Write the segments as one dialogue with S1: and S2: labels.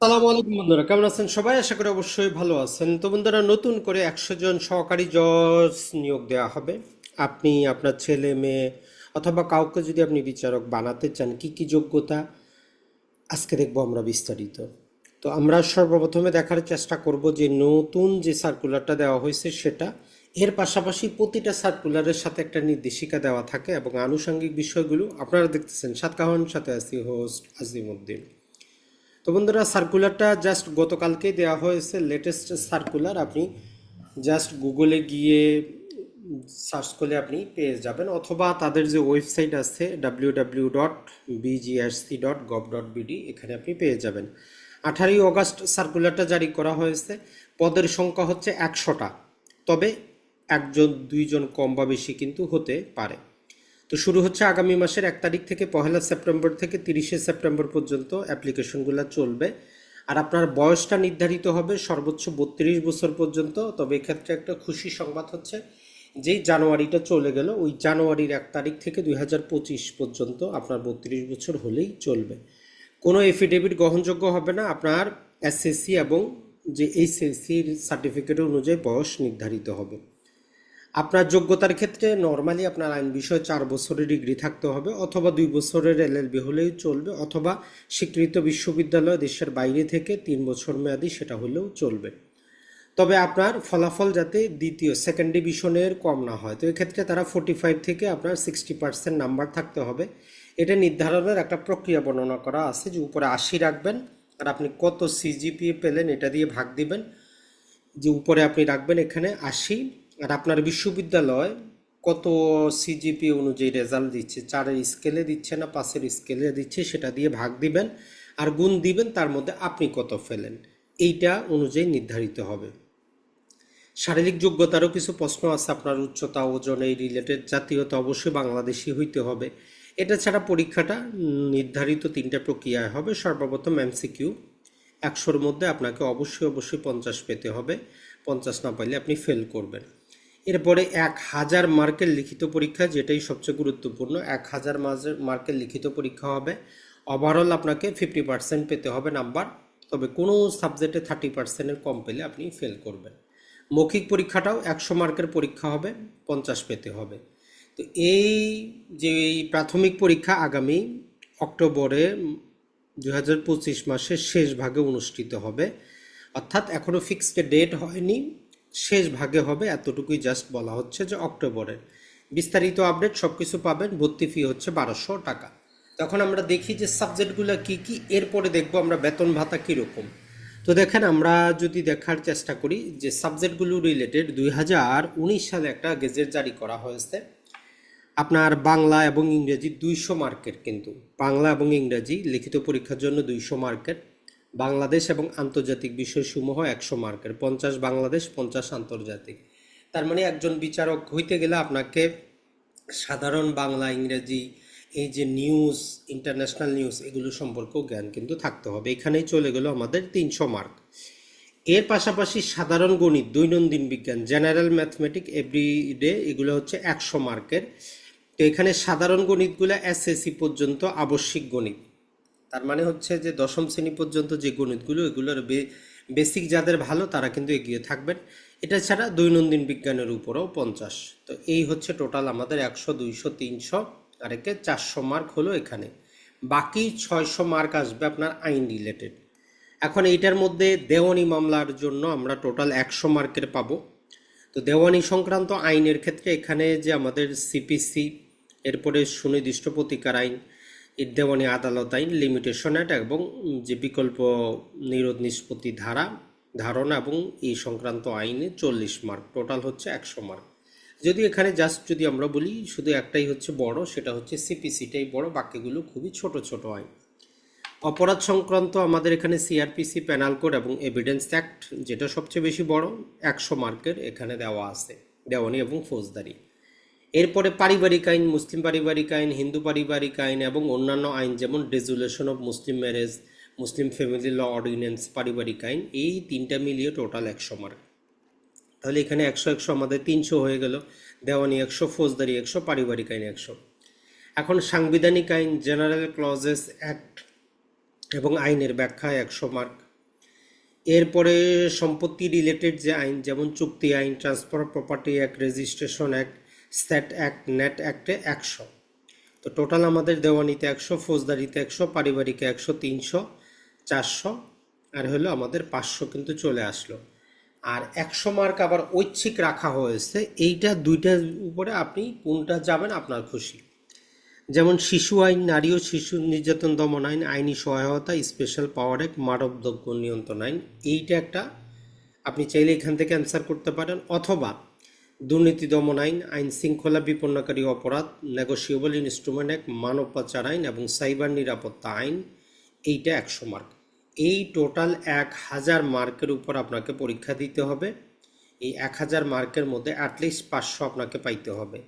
S1: সালামু আলাইকুম বন্ধুরা, কেমন আছেন সবাই? আশা করি অবশ্যই ভালো আছেন। তো বন্ধুরা, নতুন করে 100 জন সহকারী জজ নিয়োগ দেওয়া হবে। আপনি আপনার ছেলে মেয়ে অথবা কাউকে যদি আপনি বিচারক বানাতে চান, কি কি যোগ্যতা আজকে দেখবো আমরা বিস্তারিত। তো আমরা সর্বপ্রথমে দেখার চেষ্টা করব যে নতুন যে সার্কুলারটা দেওয়া হয়েছে সেটা, এর পাশাপাশি প্রতিটা সার্কুলারের সাথে একটা নির্দেশিকা দেওয়া থাকে এবং আনুষঙ্গিক বিষয়গুলো আপনারা দেখতেছেন। সাতকাহন সাথে আছি হোস্ট আজিমউদ্দিন। তো বন্ধুরা, সার্কুলারটা জাস্ট গতকালকেই দেওয়া হয়েছে, লেটেস্ট সার্কুলার। আপনি জাস্ট গুগলে গিয়ে সার্চ করলে আপনি পেয়ে যাবেন, অথবা তাদের যে ওয়েবসাইট আছে www.bgsc.gov.bd, এখানে আপনি পেয়ে যাবেন। 18ই অগাস্ট সার্কুলারটা জারি করা হয়েছে। পদের সংখ্যা হচ্ছে 100টা, তবে একজন দুইজন কম বা বেশি কিন্তু হতে পারে। তো শুরু হচ্ছে আগামী মাসের 1 তারিখ থেকে, 1 সেপ্টেম্বর থেকে 30 সেপ্টেম্বর পর্যন্ত অ্যাপ্লিকেশনগুলো চলবে। আর আপনার বয়সটা নির্ধারিত হবে সর্বোচ্চ 32 বছর পর্যন্ত। তবে এক্ষেত্রে একটা খুশি সংবাদ হচ্ছে, যেই জানুয়ারিটা চলে গেল, ওই জানুয়ারির 1 তারিখ থেকে 2025 পর্যন্ত আপনার 32 বছর হলেই চলবে। কোনো এফিডেভিট গ্রহণযোগ্য হবে না। আপনার এসএসসি এবং যে এইচএসসির সার্টিফিকেট অনুযায়ী বয়স নির্ধারিত হবে। আপনার যোগ্যতার ক্ষেত্রে নর্মালি আপনার আইন বিষয়ে 4 বছরের ডিগ্রি থাকতে হবে, অথবা 2 বছরের এলএলবি হলেও চলবে, অথবা স্বীকৃত বিশ্ববিদ্যালয় দেশের বাইরে থেকে 3 বছর মেয়াদি সেটা হলেও চলবে। তবে আপনার ফলাফল যাতে সেকেন্ড ডিভিশনের কম না হয়। তো এক্ষেত্রে তারা 45 থেকে আপনার 60% নাম্বার থাকতে হবে। এটা নির্ধারণের একটা প্রক্রিয়া বর্ণনা করা আছে, যে উপরে 80 রাখবেন, আর আপনি কত সিজিপিএ পেলেন এটা দিয়ে ভাগ দিবেন। যে উপরে আপনি রাখবেন এখানে 80, আর আপনার বিশ্ববিদ্যালয় কত সিজিপি অনুযায়ী রেজাল্ট দিচ্ছে, 4-এর স্কেলে দিচ্ছে না 5-এর স্কেলে দিচ্ছে, সেটা দিয়ে ভাগ দিবেন আর গুণ দিবেন তার মধ্যে আপনি কত ফেলেন, এইটা অনুযায়ী নির্ধারিত হবে। শারীরিক যোগ্যতারও কিছু প্রশ্ন আছে। আপনার উচ্চতা, ওজন, এই রিলেটেড। জাতীয়তা অবশ্যই বাংলাদেশি হইতে হবে। এটা ছাড়া পরীক্ষাটা নির্ধারিত 3টা প্রক্রিয়ায় হবে। সর্বপ্রথম এমসিকিউ, 100-র মধ্যে আপনাকে অবশ্যই 50 পেতে হবে। 50 না পাইলে আপনি ফেল করবেন। এরপরে 1000 মার্কের লিখিত পরীক্ষা, যেটাই সবচেয়ে গুরুত্বপূর্ণ। 1000 মার্কের লিখিত পরীক্ষা হবে। ওভারঅল আপনাকে 50% পেতে হবে নাম্বার, তবে কোনো সাবজেক্টে 30%-এর কম পেলে আপনি ফেল করবেন। মৌখিক পরীক্ষাটাও 100 মার্কের পরীক্ষা হবে, 50 পেতে হবে। তো এই যে এই প্রাথমিক পরীক্ষা আগামী অক্টোবরে 2025 মাসের শেষ ভাগে অনুষ্ঠিত হবে। অর্থাৎ এখনও ফিক্সড ডেট হয়নি, শেষ ভাগে হবে, এতটুকুই জাস্ট বলা হচ্ছে যে অক্টোবরে। বিস্তারিত আপডেট সব কিছু পাবেন। ভর্তি ফি হচ্ছে 1200 টাকা। তখন আমরা দেখি যে সাবজেক্টগুলো কি কি, এরপরে দেখবো আমরা বেতন ভাতা কীরকম। তো দেখেন, আমরা যদি দেখার চেষ্টা করি যে সাবজেক্টগুলো রিলেটেড, 2019 সালে একটা গেজেট জারি করা হয়েছে। আপনার বাংলা এবং ইংরেজি 200 মার্কের, কিন্তু বাংলা এবং ইংরেজি লিখিত পরীক্ষার জন্য 200 মার্কের। বাংলাদেশ এবং আন্তর্জাতিক বিষয়সমূহ 100 মার্কের, 50 বাংলাদেশ 50 আন্তর্জাতিক। তার মানে একজন বিচারক হইতে গেলে আপনাকে সাধারণ বাংলা, ইংরেজি, এই যে নিউজ, ইন্টারন্যাশনাল নিউজ, এগুলো সম্পর্কেও জ্ঞান কিন্তু থাকতে হবে। এখানেই চলে গেল আমাদের 300 মার্ক। এর পাশাপাশি সাধারণ গণিত, দৈনন্দিন বিজ্ঞান, জেনারেল ম্যাথমেটিক, এভরিডে, এগুলো হচ্ছে 100 মার্কের। তো এখানে সাধারণ গণিতগুলো এসএসসি পর্যন্ত আবশ্যিক গণিত। তার মানে হচ্ছে যে 10ম শ্রেণী পর্যন্ত যে গণিতগুলো, এগুলোর বেসিক যাদের ভালো তারা কিন্তু এগিয়ে থাকবেন। এটা ছাড়া দৈনন্দিন বিজ্ঞানের উপরেও 50। তো এই হচ্ছে টোটাল আমাদের 100, 200, 300, আর একে 400 মার্ক হলো এখানে। বাকি 600 মার্ক আসবে আপনার আইন রিলেটেড। এখন এইটার মধ্যে দেওয়ানি মামলার জন্য আমরা টোটাল 100 মার্কের পাবো। তো দেওয়ানি সংক্রান্ত আইনের ক্ষেত্রে এখানে যে আমাদের সিপিসি, এরপরে সুনির্দিষ্ট প্রতিকার আইন, দেওয়ানি আদালত আইন, লিমিটেশন অ্যাক্ট, এবং যে বিকল্প নিরোধ নিষ্পত্তি ধারণা এবং এই সংক্রান্ত আইনে 40 মার্ক, টোটাল হচ্ছে 100 মার্ক। যদি এখানে জাস্ট যদি আমরা বলি শুধু একটাই হচ্ছে বড়, সেটা হচ্ছে সিপিসিটাই বড়, বাকিগুলো খুবই ছোট ছোট আইন। অপরাধ সংক্রান্ত আমাদের এখানে সিআরপিসি, পেনাল কোড এবং এভিডেন্স অ্যাক্ট, যেটা সবচেয়ে বেশি বড়, 100 মার্কের এখানে দেওয়া আছে, দেওয়ানি এবং ফৌজদারি। এরপরে পারিবারিক আইন, মুসলিম পারিবারিক আইন, হিন্দু পারিবারিক আইন এবং অন্যান্য আইন, যেমন resolution of Muslim marriage, Muslim family law ordinance, পারিবারিক আইন, এই 3টা মিলিয়ে টোটাল 100 মার্ক। তাহলে এখানে 100 আমাদের 300 হয়ে গেল। দেওয়ানি 100, ফৌজদারি 100, পারিবারিক আইন 100। এখন সাংবিধানিক আইন, জেনারেল ক্লজেস অ্যাক্ট এবং আইনের ব্যাখ্যা 100 মার্ক। এরপরে সম্পত্তি রিলেটেড যে আইন, যেমন চুক্তি আইন, transfer property act, registration act, stamp act, net অ্যাক্টে 100। তো টোটাল আমাদের দেওয়ানিতে 100, ফৌজদারিতে 100, পারিবারিকে 100, 300, 400, আর হলো আমাদের 500 কিন্তু চলে আসলো। আর 100 মার্ক আবার ঐচ্ছিক রাখা হয়েছে, এইটা দুইটার উপরে আপনি কোনটা যাবেন আপনার খুশি। যেমন শিশু আইন, নারী ও শিশু নির্যাতন দমন আইন, আইনি সহায়তা, স্পেশাল পাওয়ার অ্যাক্ট, মাদকদ্রব্য নিয়ন্ত্রণ আইন, এইটা একটা আপনি চাইলে এখান থেকে অ্যান্সার করতে পারেন। অথবা দুর্নীতি দমন আইন, আইন শৃঙ্খলা বিপন্নকারী অপরাধ, নেগোসিয়েবল ইনস্ট্রুমেন্ট অ্যাক্ট, মানব পাচার আইন এবং সাইবার নিরাপত্তা আইন, এইটা 100 মার্ক। এই টোটাল 1000 মার্কের উপর আপনাকে পরীক্ষা দিতে হবে। এই 1000 মার্কের মধ্যে অ্যাটলিস্ট 500 আপনাকে পাইতে হবে।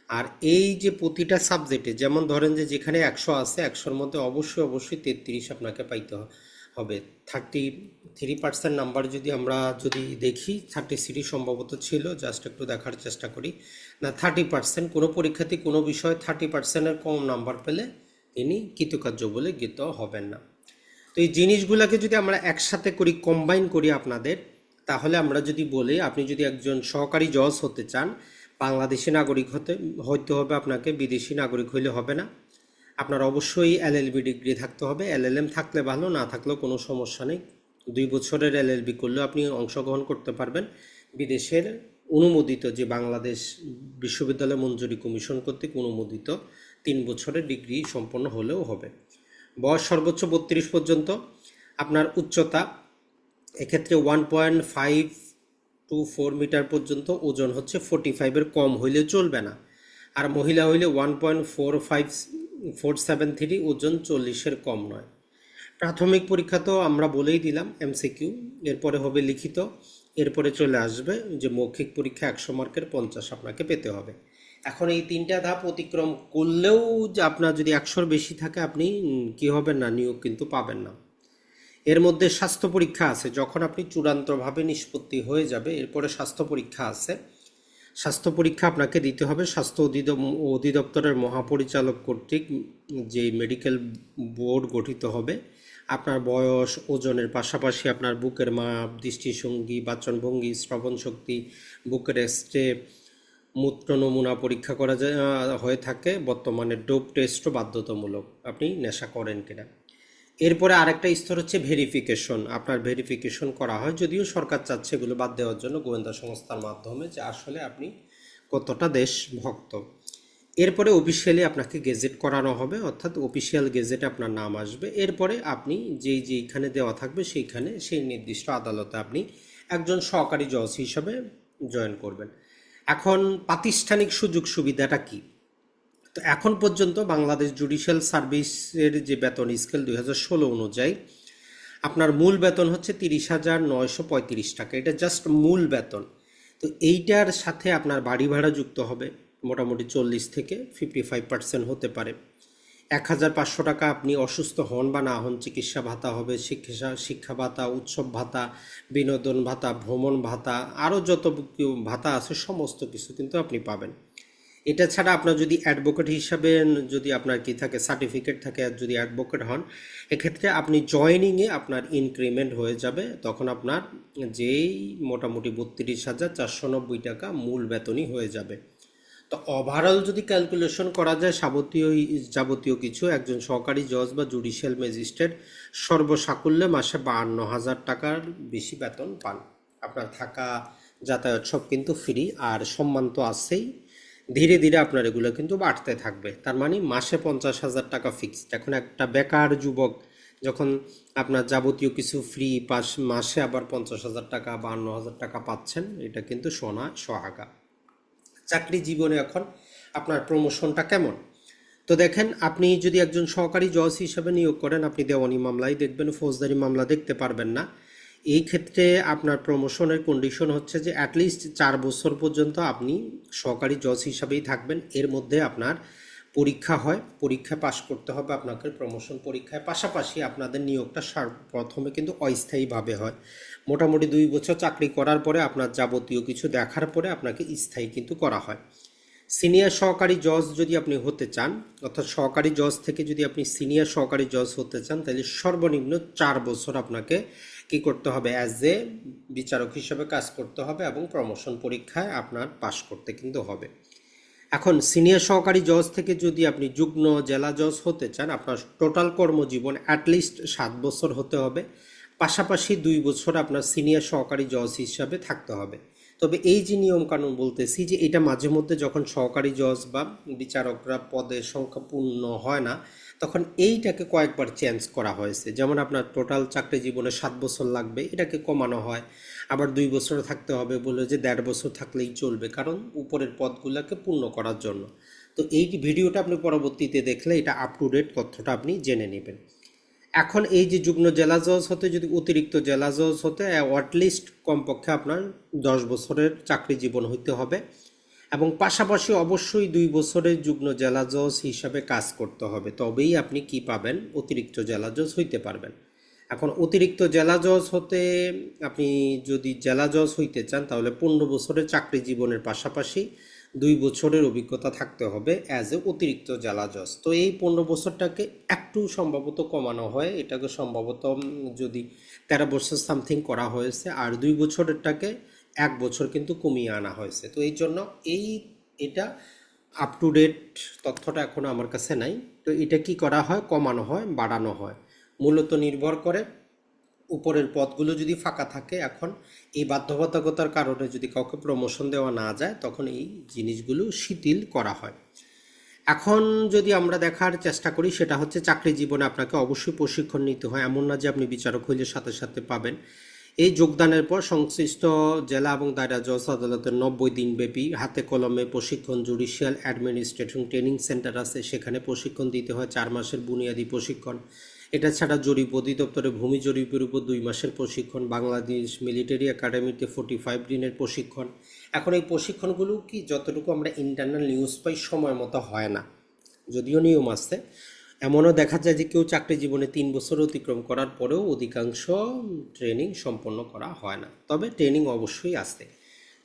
S1: আর এই যে প্রতিটা সাবজেক্টে, যেমন ধরেন যে যেখানে 100 আছে, 100-র মধ্যে অবশ্যই 33 আপনাকে পাইতে হবে। 33% নাম্বার যদি আমরা দেখি, 33 সম্ভবত ছিল, জাস্ট একটু দেখার চেষ্টা করি। না, 30%, কোনো পরীক্ষার্থী কোনো বিষয়ে 30%-এর কম নাম্বার পেলে তিনি কৃতকার্য বলে গৃহীত হবেন না। তো এই জিনিসগুলোকে যদি আমরা একসাথে করি, কম্বাইন করি আপনাদের, তাহলে আমরা যদি বলি আপনি যদি একজন সহকারী জজ হতে চান, বাংলাদেশি নাগরিক হইতে হবে আপনাকে, বিদেশি নাগরিক হইলে হবে না। আপনার অবশ্যই এলএলবি ডিগ্রি থাকতে হবে। এলএলএম থাকলে ভালো, না থাকলেও কোনো সমস্যা নেই। 2 বছরের এলএলবি করলেও আপনি অংশগ্রহণ করতে পারবেন। বিদেশের অনুমোদিত, যে বাংলাদেশ বিশ্ববিদ্যালয় মঞ্জুরি কমিশন কর্তৃক অনুমোদিত 3 বছরের ডিগ্রি সম্পন্ন হলেও হবে। বয়স সর্বোচ্চ 32 পর্যন্ত। আপনার উচ্চতা এক্ষেত্রে 1.5 to 4 মিটার পর্যন্ত, ওজন হচ্ছে 45-এর কম হইলে চলবে না। আর মহিলা হইলে 1.473, ওজন 40-এর কম নয়। প্রাথমিক পরীক্ষা তো আমরা বলেই দিলাম, এমসিকিউ, এরপরে হবে লিখিত, এরপরে চলে আসবে যে মৌখিক পরীক্ষা 100 মার্কের 50 আপনাকে পেতে হবে। এখন এই 3টা ধাপ অতিক্রম করলেও যে আপনার যদি 100-র বেশি থাকে, আপনি কি হবেন না, নিয়োগ কিন্তু পাবেন না। এর মধ্যে স্বাস্থ্য পরীক্ষা আছে, যখন আপনি চূড়ান্তভাবে নিষ্পত্তি হয়ে যাবে, এরপরে স্বাস্থ্য পরীক্ষা আছে। স্বাস্থ্য পরীক্ষা আপনাকে দিতে হবে স্বাস্থ্য অধিদপ্তরের মহাপরিচালক কর্তৃক যে মেডিকেল বোর্ড গঠিত হবে। আপনার বয়স, ওজনের পাশাপাশি আপনার বুকের মাপ, দৃষ্টিভঙ্গি, বাচনভঙ্গি, শ্রবণ শক্তি, বুকের স্টে, মূত্র নমুনা পরীক্ষা করা হয়ে থাকে। বর্তমানে ডোপ টেস্টও বাধ্যতামূলক, আপনি নেশা করেন কিনা। এরপরে আরেকটা স্তর হচ্ছে ভেরিফিকেশন। আপনার ভেরিফিকেশন করা হয়, যদিও সরকার চাচ্ছে এগুলো বাদ দেওয়ার জন্য গোয়েন্দা সংস্থার মাধ্যমে, যে আসলে আপনি কতটা দেশভক্ত। এরপরে অফিসিয়ালি আপনাকে গেজেট করানো হবে, অর্থাৎ অফিসিয়াল গেজেটে আপনার নাম আসবে। এরপরে আপনি যেইখানে দেওয়া থাকবে সেইখানে, সেই নির্দিষ্ট আদালতে আপনি একজন সহকারী জজ হিসাবে জয়েন করবেন। এখন প্রাতিষ্ঠানিক সুযোগ সুবিধাটা কি? তো এখন পর্যন্ত বাংলাদেশ জুডিশিয়াল সার্ভিসের যে বেতন স্কেল 2016 অনুযায়ী আপনার মূল বেতন হচ্ছে 30,935 টাকা। এটা জাস্ট মূল বেতন। তো এইটার সাথে আপনার বাড়ি ভাড়া যুক্ত হবে, মোটামুটি 40 থেকে 55% হতে পারে। 1,500 টাকা আপনি অসুস্থ হন বা না হন, চিকিৎসা ভাতা হবে, শিক্ষা ভাতা, উৎসব ভাতা, বিনোদন ভাতা, ভ্রমণ ভাতা, আরও যত ভাতা আছে সমস্ত কিছু কিন্তু আপনি পাবেন। এটা ছাড়া আপনার যদি অ্যাডভোকেট হিসাবে যদি আপনার কি থাকে, সার্টিফিকেট থাকে, আর যদি অ্যাডভোকেট হন, এক্ষেত্রে আপনি জয়েনিংয়ে আপনার ইনক্রিমেন্ট হয়ে যাবে, তখন আপনার যেই মোটামুটি 32,490 টাকা মূল বেতনই হয়ে যাবে। তো ওভারঅল যদি ক্যালকুলেশন করা যায়, যাবতীয় কিছু, একজন সহকারী জজ বা জুডিশিয়াল ম্যাজিস্ট্রেট সর্বসাকুল্যে মাসে 52,000 টাকার বেশি বেতন পান। আপনার থাকা, যাতায়াত সব কিন্তু ফ্রি, আর সম্মান তো আছেই। ধীরে ধীরে আপনার এগুলো কিন্তু বাড়তে থাকবে। তার মানে মাসে 50,000 টাকা ফিক্সড। এখন একটা বেকার যুবক যখন আপনার যাবতীয় কিছু ফ্রি মাসে আবার 50,000 টাকা, 52,000 টাকা পাচ্ছেন, এটা কিন্তু সোহাগা। চাকরি জীবনে এখন আপনার প্রমোশনটা কেমন? তো দেখেন, আপনি যদি একজন সহকারী জজ হিসাবে নিয়োগ করেন, আপনি দেওয়ানি মামলাই দেখবেন, ফৌজদারি মামলা দেখতে পারবেন না। এই ক্ষেত্রে আপনার প্রমোশনের কন্ডিশন হচ্ছে যে অ্যাটলিস্ট 4 বছর পর্যন্ত আপনি সহকারী জজ হিসাবেই থাকবেন। এর মধ্যে আপনার পরীক্ষা হয়, পরীক্ষায় পাশ করতে হবে আপনাকে, প্রমোশন পরীক্ষায়। পাশাপাশি আপনাদের নিয়োগটা প্রথমে কিন্তু অস্থায়ীভাবে হয়। মোটামুটি 2 বছর চাকরি করার পরে আপনার যাবতীয় কিছু দেখার পরে আপনাকে স্থায়ী কিন্তু করা হয়। সিনিয়র সহকারী জজ যদি আপনি হতে চান, অর্থাৎ সহকারী জজ থেকে যদি আপনি সিনিয়র সহকারী জজ হতে চান, তাহলে সর্বনিম্ন 4 বছর আপনাকে কি করতে হবে, অ্যাজ এ বিচারক হিসেবে কাজ করতে হবে এবং প্রমোশন পরীক্ষায় আপনার পাশ করতে কিন্তু হবে। এখন সিনিয়র সহকারী জজ থেকে যদি আপনি যুগ্ম জেলা জজ হতে চান, আপনার টোটাল কর্মজীবন অ্যাটলিস্ট 7 বছর হতে হবে, পাশাপাশি 2 বছর আপনার সিনিয়র সহকারী জজ হিসাবে থাকতে হবে। তবে এই যে নিয়মকানুন বলতেছি, যে এটা মাঝে মধ্যে যখন সহকারী জজ বা বিচারকরা পদের সংখ্যা পূর্ণ হয় না, তখন এইটাকে কয়েকবার চেঞ্জ করা হয়েছে। যেমন আপনার টোটাল চাকরি জীবনে 7 বছর লাগবে, এটাকে কমানো হয়। আবার 2 বছর থাকতে হবে বলে যে 1.5 বছর থাকলেই চলবে, কারণ উপরের পদগুলোকে পূর্ণ করার জন্য। তো এই ভিডিওটা আপনি পরবর্তীতে দেখলে এটা আপ টু ডেট তথ্যটা আপনি জেনে নেবেন। এখন এই যে যুগ্ম জেলা জজ হতে, যদি অতিরিক্ত জেলা জজ হতে অ্যাটলিস্ট কমপক্ষে আপনার 10 বছরের চাকরি জীবন হইতে হবে, এবং পাশাপাশি অবশ্যই 2 বছরের যুগ্ম জেলা জজ হিসাবে কাজ করতে হবে, তবেই আপনি কি পাবেন, অতিরিক্ত জেলা জজ হইতে পারবেন। এখন অতিরিক্ত জেলা জজ হতে আপনি যদি জেলা জজ হইতে চান, তাহলে 15 বছরের চাকরি জীবনের পাশাপাশি 2 বছরের অভিজ্ঞতা থাকতে হবে অ্যাজ এ অতিরিক্ত জেলা জজ। তো এই 15 বছরটাকে একটু সম্ভবত কমানো হয়, এটাকে সম্ভবত যদি 13 বছর সামথিং করা হয়েছে, আর 2 বছরেরটাকে 1 বছর কিন্তু কমিয়ে আনা হয়েছে। তো এই জন্য এটা আপ টু ডেট তথ্যটা এখনো আমার কাছে নাই। তো এটা কি করা হয়, কমানো হয়, বাড়ানো হয়, মূলত নির্ভর করে উপরের পদগুলো যদি ফাঁকা থাকে। এখন এই বাধ্যবাধকতার কারণে যদি কাউকে প্রমোশন দেওয়া না যায়, তখন এই জিনিসগুলো শিথিল করা হয়। এখন যদি আমরা দেখার চেষ্টা করি, সেটা হচ্ছে চাকরি জীবনে আপনাকে অবশ্যই প্রশিক্ষণ নিতে হয়। এমন না যে আপনি বিচারক হইলে সাথে সাথে পাবেন। এই যোগদানের পর সংশ্লিষ্ট জেলা এবং দায়রা জজ আদালতের 90 দিন ব্যাপী হাতে কলমে প্রশিক্ষণ, জুডিশিয়াল অ্যাডমিনিস্ট্রেশন ট্রেনিং সেন্টার আছে, সেখানে প্রশিক্ষণ দিতে হয়। 4 মাসের বুনিয়াদী প্রশিক্ষণ। এটা ছাড়া জরিপ অধিদপ্তরে ভূমি জরিপের উপর 2 মাসের প্রশিক্ষণ, বাংলাদেশ মিলিটারি একাডেমিতে 45 দিনের প্রশিক্ষণ। এখন এই প্রশিক্ষণগুলো কি, যতটুকু আমরা ইন্টারনাল নিউজ পাই, সময় মতো হয় না, যদিও নিয়ম আছে। এমনও দেখা যায় যে কেউ চাকরি জীবনে 3 বছর অতিক্রম করার পরেও অধিকাংশ ট্রেনিং সম্পন্ন করা হয় না, তবে ট্রেনিং অবশ্যই আছে।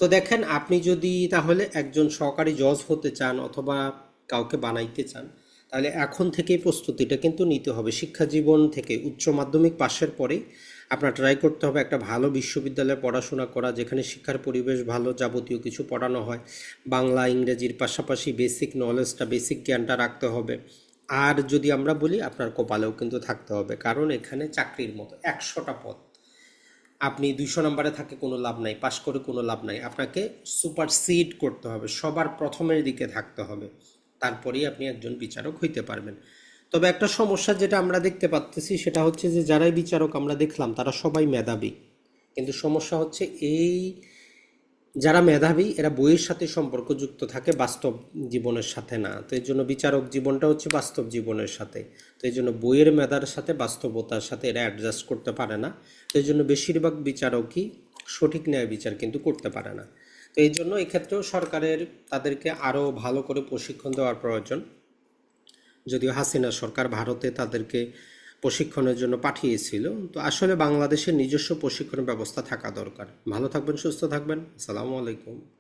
S1: তো দেখেন, আপনি যদি তাহলে একজন সহকারী জজ হতে চান অথবা কাউকে বানাইতে চান, তাহলে এখন থেকেই প্রস্তুতিটা কিন্তু নিতে হবে। শিক্ষা জীবন থেকে উচ্চ মাধ্যমিক পাশের পরেই আপনার ট্রাই করতে হবে একটা ভালো বিশ্ববিদ্যালয়ে পড়াশোনা করা, যেখানে শিক্ষার পরিবেশ ভালো, যাবতীয় কিছু পড়ানো হয়। বাংলা ইংরেজির পাশাপাশি বেসিক নলেজটা, বেসিক জ্ঞানটা রাখতে হবে। আর যদি আমরা বলি, আপনার কপালেও কিন্তু থাকতে হবে, কারণ এখানে চাকরির মতো 100টা পদ, আপনি 200 নম্বরে থাকে কোনো লাভ নাই, পাশ করে কোনো লাভ নাই, আপনাকে সুপারসিড করতে হবে, সবার প্রথমের দিকে থাকতে হবে, তারপরেই আপনি একজন বিচারক হইতে পারবেন। তবে একটা সমস্যা যেটা আমরা দেখতে পাচ্ছি, সেটা হচ্ছে যে যারাই বিচারক আমরা দেখলাম তারা সবাই মেধাবী, কিন্তু সমস্যা হচ্ছে এই যারা মেধাবী এরা বইয়ের সাথে সম্পর্কযুক্ত থাকে, বাস্তব জীবনের সাথে না। তো এই জন্য বিচারক জীবনটা হচ্ছে বাস্তব জীবনের সাথে। তো এই জন্য বইয়ের মেধার সাথে বাস্তবতার সাথে এরা অ্যাডজাস্ট করতে পারে না। তো এই জন্য বেশিরভাগ বিচারকই সঠিক ন্যায় বিচার কিন্তু করতে পারে না। তো এই জন্য এক্ষেত্রেও সরকারের তাদেরকে আরও ভালো করে প্রশিক্ষণ দেওয়ার প্রয়োজন। যদিও হাসিনা সরকার ভারতে তাদেরকে প্রশিক্ষণের জন্য পাঠিয়েছিল, তো আসলে বাংলাদেশের নিজস্ব প্রশিক্ষণ ব্যবস্থা থাকা দরকার। ভালো থাকবেন, সুস্থ থাকবেন, আসসালামু আলাইকুম।